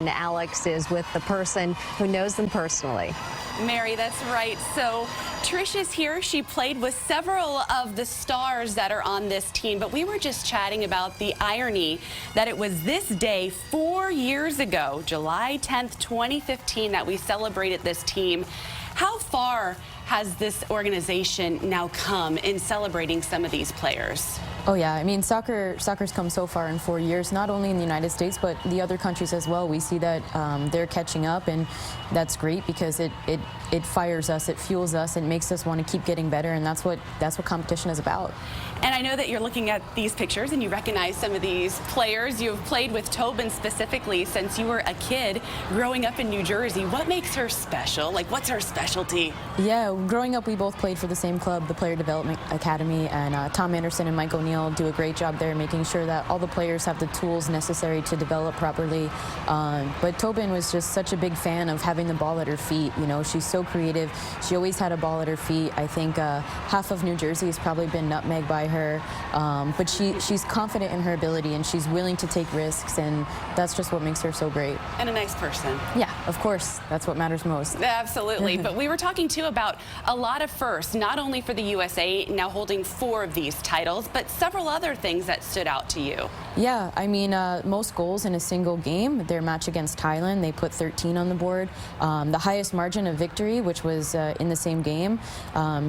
And Alex is with the person who knows them personally. Mary, that's right. So Trisha's here. She played with several of the stars that are on this team, but we were just chatting about the irony that it was this day 4 years ago, July 10th, 2015, that we celebrated this team. How far has this organization now come in celebrating some of these players? Oh yeah, I mean soccer's come so far in 4 years, not only in the United States but the other countries as well. We see that they're catching up, and that's great because it fires us, it fuels us, it makes us want to keep getting better, and that's what competition is about. And I know that you're looking at these pictures and you recognize some of these players. You've played with Tobin specifically since you were a kid growing up in New Jersey. What makes her special? Like, what's her specialty? Yeah, growing up we both played for the same club, the Player Development Academy, and Tom Anderson and Mike O'Neill do a great job there making sure that all the players have the tools necessary to develop properly. But Tobin was just such a big fan of having the ball at her feet. You know, she's so creative. She always had a ball at her feet. I think half of New Jersey has probably been nutmegged by her, but she's confident in her ability and she's willing to take risks, and that's just what makes her so great. And a nice person. Yeah, of course. That's what matters most. Absolutely. But we were talking too about a lot of firsts, not only for the USA, now holding 4 of these titles, but several other things that stood out to you. Yeah, I mean, most goals in a single game. Their match against Thailand, they put 13 on the board. The highest margin of victory, which was in the same game.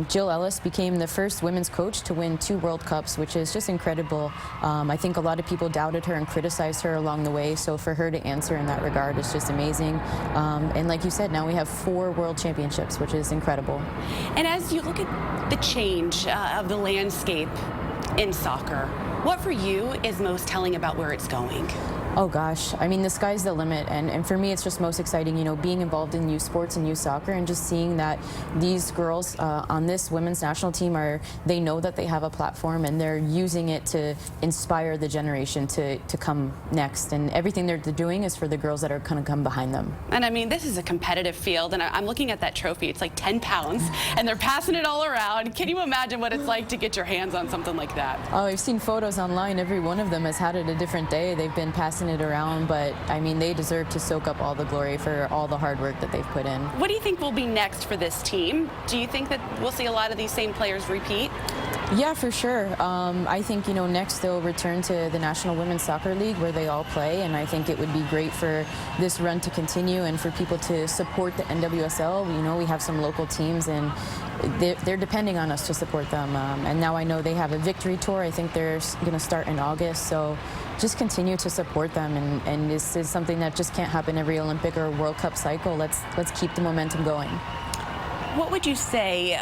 Jill Ellis became the first women's coach to win 2 World Cups, which is just incredible. I think a lot of people doubted her and criticized her along the way, so for her to answer in that regard is just amazing. And like you said, now we have 4 World Championships, which is incredible. And as you look at the change of the landscape in soccer, what for you is most telling about where it's going? Oh gosh, I mean, the sky's the limit, and for me it's just most exciting, you know, being involved in youth sports and youth soccer and just seeing that these girls on this women's national team they know that they have a platform and they're using it to inspire the generation to come next, and everything they're doing is for the girls that are going to come behind them. And I mean, this is a competitive field, and I'm looking at that trophy. It's like 10 pounds and they're passing it all around. Can you imagine what it's like to get your hands on something like that? Oh, I've seen photos online. Every one of them has had it a different day. They've been passing it around, but I mean, they deserve to soak up all the glory for all the hard work that they've put in. What do you think will be next for this team? Do you think that we'll see a lot of these same players repeat? Yeah, for sure. I think, you know, next they'll return to the National Women's Soccer League where they all play, and I think it would be great for this run to continue and for people to support the NWSL. You know, we have some local teams and they're depending on us to support them, and now I know they have a victory tour. I think they're going to start in August, so just continue to support them, and this is something that just can't happen every Olympic or World Cup cycle. Let's keep the momentum going. What would you say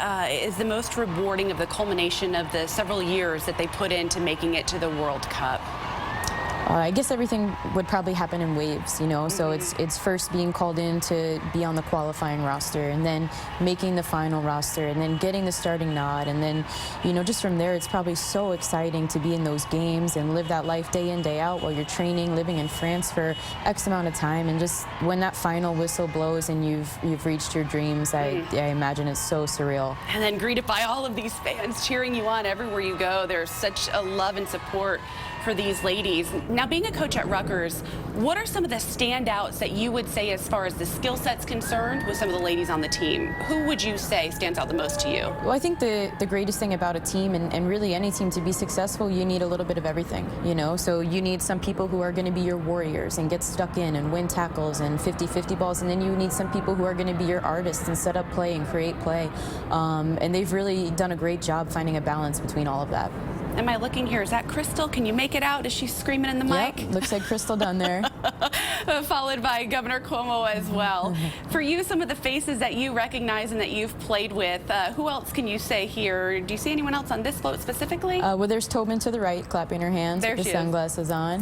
is the most rewarding of the culmination of the several years that they put into making it to the World Cup? I guess everything would probably happen in waves, you know, so it's first being called in to be on the qualifying roster, and then making the final roster, and then getting the starting nod, and then, you know, just from there it's probably so exciting to be in those games and live that life day in, day out while you're training, living in France for X amount of time, and just when that final whistle blows and you've reached your dreams, I imagine it's so surreal. And then greeted by all of these fans cheering you on everywhere you go. There's such a love and support for these ladies. Now, being a coach at Rutgers, what are some of the standouts that you would say as far as the skill set's concerned with some of the ladies on the team? Who would you say stands out the most to you? Well, I think the greatest thing about a team, and really any team to be successful, you need a little bit of everything, you know? So you need some people who are going to be your warriors and get stuck in and win tackles and 50-50 balls, and then you need some people who are going to be your artists and set up play and create play. And they've really done a great job finding a balance between all of that. Am I looking here? Is that Crystal? Can you make it out? Is she screaming in the mic? Yep, looks like Crystal down there. Followed by Governor Cuomo as well. For you, some of the faces that you recognize and that you've played with, who else can you say here? Do you see anyone else on this float specifically? Well, there's Tobin to the right, clapping her hands with the sunglasses on.